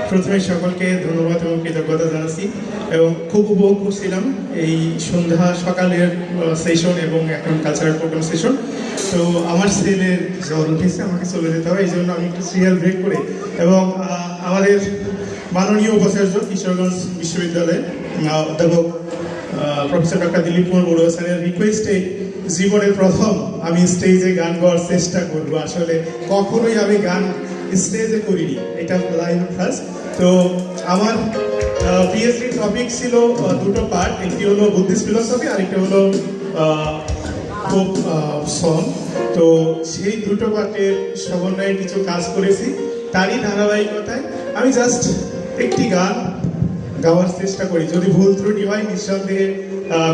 প্রথমে সকলকে ধন্যবাদ এবং কৃতজ্ঞতা জানাচ্ছি এবং খুব উপভোগ করছিলাম এই সন্ধ্যা সকালের সেশন এবং এখন কালচারাল প্রোগ্রাম সেশন। তো আমার ছেলের জ্বর উঠেছে, আমাকে চলে যেতে হবে, এই জন্য আমি একটু সিরিয়াল ব্রেক করে এবং আমাদের মাননীয় উপাচার্য কিশোরগঞ্জ বিশ্ববিদ্যালয়ের অধ্যাপক প্রফেসর ডক্টর দিলীপ কুমার বড়ুয়া স্যারের রিকোয়েস্টে জীবনের প্রথম আমি স্টেজে গান গাওয়ার চেষ্টা করবো। আসলে কখনোই আমি গান স্টেজে করিনি, এটা লাইভ ফার্স্ট। তো আমার পিএইচডি টপিক ছিল দুটো পার্ট, একটি হলো বুদ্ধিস্ট ফিলোসফি আর একটি হলো ফোক সং। তো সেই দুটো পার্টের সমন্বয়ে কিছু কাজ করেছি, তারই ধারাবাহিকতায় আমি জাস্ট একটি গান গাওয়ার চেষ্টা করি। যদি ভুল ত্রুটি হয় নিঃসন্দেহে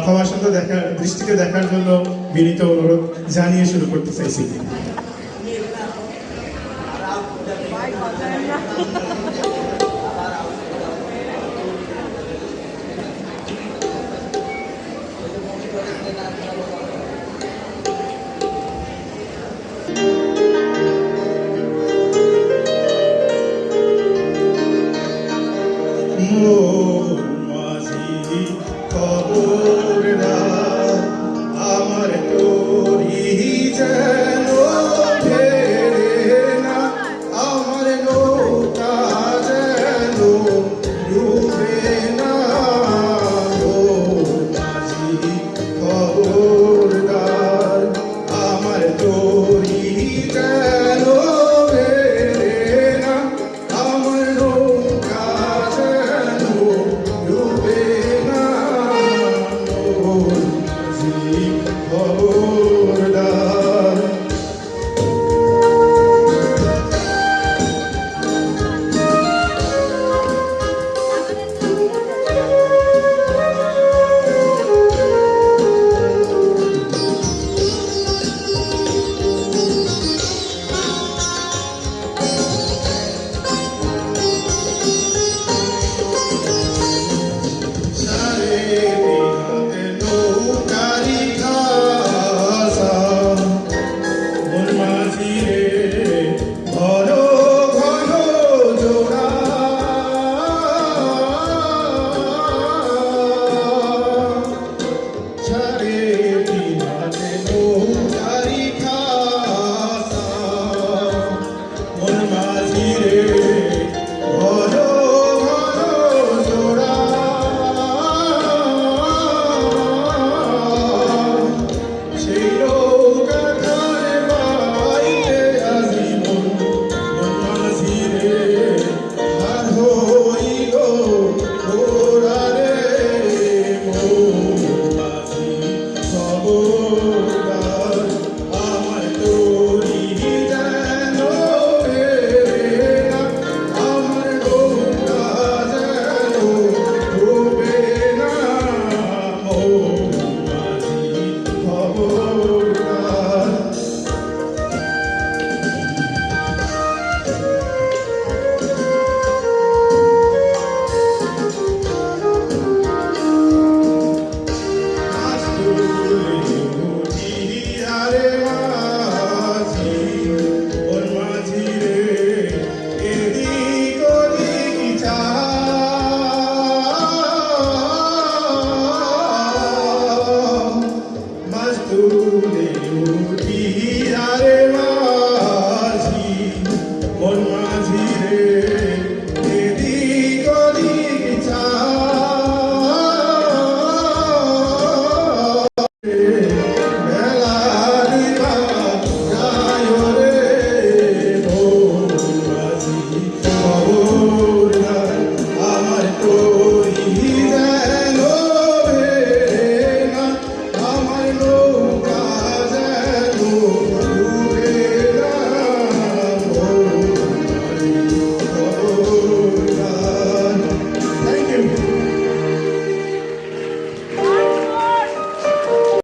ক্ষমাসুন্দর দৃষ্টিতে দেখার জন্য বিনীত অনুরোধ জানিয়ে শুরু করতে চাইছি। আমার তোরি যেন না, আমার নৌকা যেন ডুবে না, মাঝি খবরদার আমার তোরি যেন